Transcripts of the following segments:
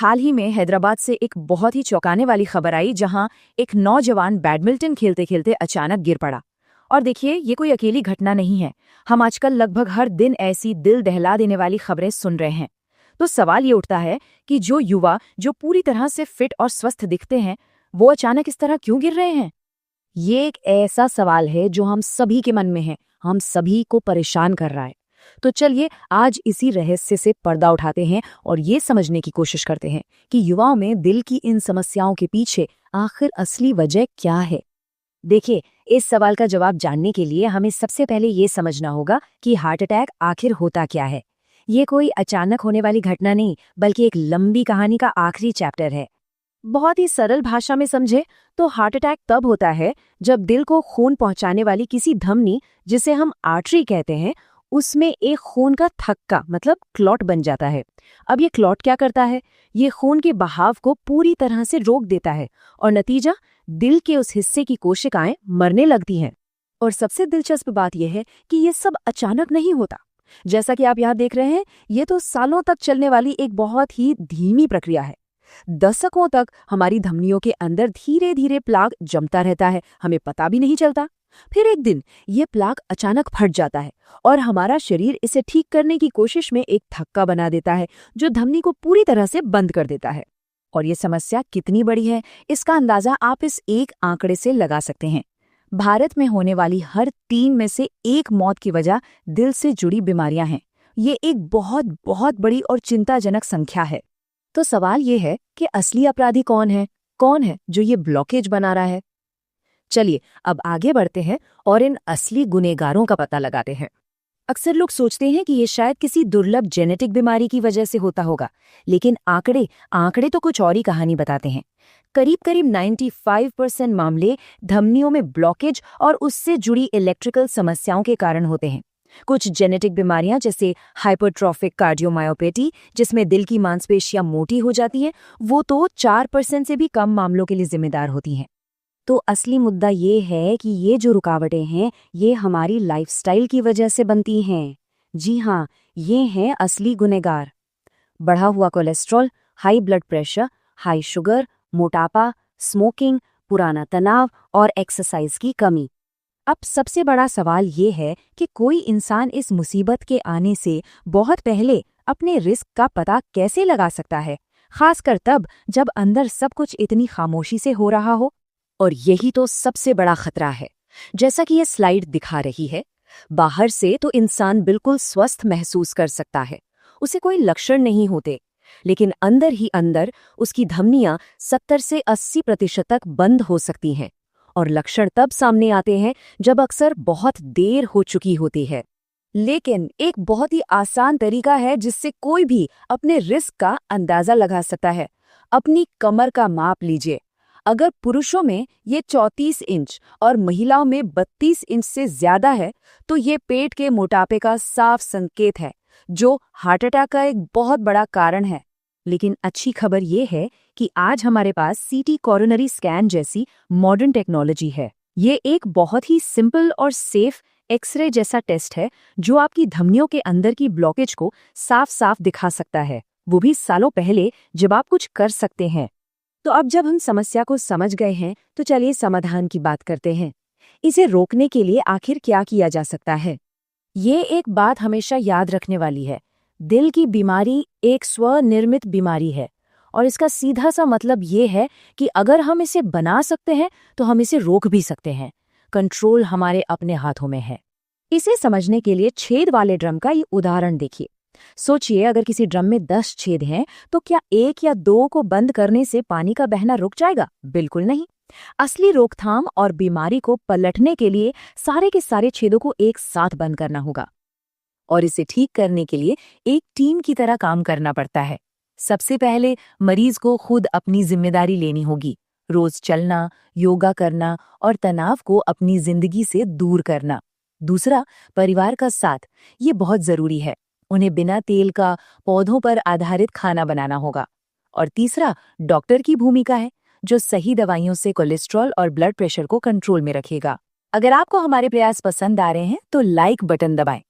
हाल ही में हैदराबाद से एक बहुत ही चौंकाने वाली खबर आई जहां एक नौजवान बैडमिंटन खेलते खेलते अचानक गिर पड़ा। और देखिए, ये कोई अकेली घटना नहीं है। हम आजकल लगभग हर दिन ऐसी दिल दहला देने वाली खबरें सुन रहे हैं। तो सवाल ये उठता है कि जो युवा जो पूरी तरह से फिट और स्वस्थ दिखते हैं, वो अचानक इस तरह क्यों गिर रहे हैं? ये एक ऐसा सवाल है जो हम सभी के मन में है, हम सभी को परेशान कर रहा है। तो चलिए आज इसी रहस्य से पर्दा उठाते हैं और ये समझने की कोशिश करते हैं कि युवाओं में दिल की इन समस्याओं के पीछे आखिर असली वजह क्या है। देखिए, इस सवाल का जवाब जानने के लिए हमें सबसे पहले ये समझना होगा कि हार्ट अटैक आखिर होता क्या है। ये कोई अचानक होने वाली घटना नहीं, बल्कि एक लंबी कहानी का आखिरी चैप्टर है। बहुत ही सरल भाषा में समझे तो हार्ट अटैक तब होता है जब दिल को खून पहुंचाने वाली किसी धमनी, जिसे हम आर्टरी कहते हैं, उसमें एक खून का थक्का मतलब क्लॉट बन जाता है। अब ये क्लॉट क्या करता है? ये खून के बहाव को पूरी तरह से रोक देता है और नतीजा, दिल के उस हिस्से की कोशिकाएं मरने लगती हैं। और सबसे दिलचस्प बात यह है कि ये सब अचानक नहीं होता। जैसा कि आप यहाँ देख रहे हैं, ये तो सालों तक चलने वाली एक बहुत ही धीमी प्रक्रिया है। दशकों तक हमारी धमनियों के अंदर धीरे धीरे प्लाक जमता रहता है, हमें पता भी नहीं चलता। फिर एक दिन ये प्लाक अचानक फट जाता है और हमारा शरीर इसे ठीक करने की कोशिश में एक थक्का बना देता है, जो धमनी को पूरी तरह से बंद कर देता है। और ये समस्या कितनी बड़ी है, इसका अंदाजा आप इस एक आंकड़े से लगा सकते हैं। भारत में होने वाली हर 3 में से 1 मौत की वजह दिल से जुड़ी बीमारियां हैं। ये एक बहुत बहुत बड़ी और चिंताजनक संख्या है। तो सवाल ये है कि असली अपराधी कौन है? कौन है जो ये ब्लॉकेज बना रहा है? चलिए अब आगे बढ़ते हैं और इन असली गुनहगारों का पता लगाते हैं। अक्सर लोग सोचते हैं कि ये शायद किसी दुर्लभ जेनेटिक बीमारी की वजह से होता होगा, लेकिन आंकड़े तो कुछ और ही कहानी बताते हैं। करीब 95% मामले धमनियों में ब्लॉकेज और उससे जुड़ी इलेक्ट्रिकल समस्याओं के कारण होते हैं। कुछ जेनेटिक बीमारियां जैसे हाइपरट्रॉफिक कार्डियोमायोपैथी, जिसमें दिल की मांसपेशियां मोटी हो जाती हैं, वो तो 4% से भी कम मामलों के लिए जिम्मेदार होती हैं। तो असली मुद्दा ये है कि ये जो रुकावटें हैं, ये हमारी लाइफस्टाइल की वजह से बनती हैं। जी हाँ, ये हैं असली गुनहगार। बढ़ा हुआ cholesterol, high blood pressure, high sugar, मोटापा, स्मोकिंग, पुराना तनाव और एक्सरसाइज की कमी। अब सबसे बड़ा सवाल ये है कि कोई इंसान इस मुसीबत के आने से बहुत पहले अपने रिस्क का पता कैसे लगा सकता है, खासकर तब जब अंदर सब कुछ इतनी खामोशी से हो रहा हो। और यही तो सबसे बड़ा खतरा है। जैसा कि ये स्लाइड दिखा रही है, बाहर से तो इंसान बिल्कुल स्वस्थ महसूस कर सकता है, उसे कोई लक्षण नहीं होते, लेकिन अंदर ही अंदर उसकी धमनियां 70 से 80% तक बंद हो सकती हैं। और लक्षण तब सामने आते हैं जब अक्सर बहुत देर हो चुकी होती है। लेकिन एक बहुत ही आसान तरीका है जिससे कोई भी अपने रिस्क का अंदाजा लगा सकता है। अपनी कमर का माप लीजिए। अगर पुरुषों में ये 34 इंच और महिलाओं में 32 इंच से ज्यादा है, तो ये पेट के मोटापे का साफ संकेत है, जो हार्ट अटैक का एक बहुत बड़ा कारण है। लेकिन अच्छी खबर ये है कि आज हमारे पास सीटी कोरोनरी स्कैन जैसी मॉडर्न टेक्नोलॉजी है। ये एक बहुत ही सिंपल और सेफ एक्सरे जैसा टेस्ट है, जो आपकी धमनियों के अंदर की ब्लॉकेज को साफ साफ दिखा सकता है, वो भी सालों पहले जब आप कुछ कर सकते हैं। तो अब जब हम समस्या को समझ गए हैं, तो चलिए समाधान की बात करते हैं। इसे रोकने के लिए आखिर क्या किया जा सकता है? ये एक बात हमेशा याद रखने वाली है, दिल की बीमारी एक स्वनिर्मित बीमारी है और इसका सीधा सा मतलब ये है कि अगर हम इसे बना सकते हैं तो हम इसे रोक भी सकते हैं। कंट्रोल हमारे अपने हाथों में है। इसे समझने के लिए छेद वाले ड्रम का ये उदाहरण देखिए। सोचिए, अगर किसी ड्रम में 10 छेद हैं, तो क्या 1 या 2 को बंद करने से पानी का बहना रुक जाएगा? बिल्कुल नहीं। असली रोकथाम और बीमारी को पलटने के लिए सारे के सारे छेदों को एक साथ बंद करना होगा। और इसे ठीक करने के लिए एक टीम की तरह काम करना पड़ता है। सबसे पहले मरीज को खुद अपनी जिम्मेदारी लेनी होगी। रोज चलना, योगा करना और तनाव को अपनी जिंदगी से दूर करना। दूसरा, परिवार का साथ, ये बहुत जरूरी है। उन्हें बिना तेल का पौधों पर आधारित खाना बनाना होगा। और तीसरा, डॉक्टर की भूमिका है, जो सही दवाइयों से कोलेस्ट्रॉल और ब्लड प्रेशर को कंट्रोल में रखेगा। अगर आपको हमारे प्रयास पसंद आ रहे हैं तो लाइक बटन दबाएं।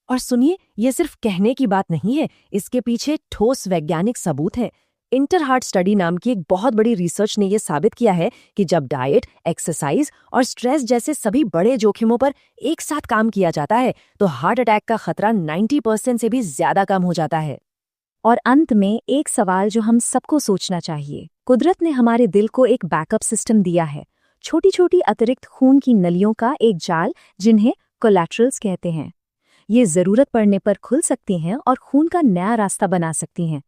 और सुनिए, ये सिर्फ कहने की बात नहीं है, इसके पीछे ठोस वैज्ञानिक सबूत है। इंटरहार्ट स्टडी नाम की एक बहुत बड़ी रिसर्च ने यह साबित किया है कि जब डाइट, एक्सरसाइज और स्ट्रेस जैसे सभी बड़े जोखिमों पर एक साथ काम किया जाता है तो हार्ट अटैक का खतरा 90% से भी ज्यादा कम हो जाता है। और अंत में एक सवाल जो हम सबको सोचना चाहिए, कुदरत ने हमारे दिल को एक बैकअप सिस्टम दिया है, छोटी छोटी अतिरिक्त खून की नलियों का एक जाल जिन्हें कोलैटरल्स कहते हैं। ये जरूरत पड़ने पर खुल सकती हैं और खून का नया रास्ता बना सकती हैं।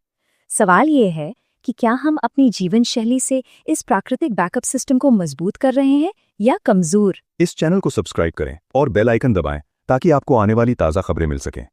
सवाल ये है कि क्या हम अपनी जीवन शैली से इस प्राकृतिक बैकअप सिस्टम को मजबूत कर रहे हैं या कमजोर? इस चैनल को सब्सक्राइब करें और बेल आइकन दबाएं ताकि आपको आने वाली ताज़ा खबरें मिल सकें।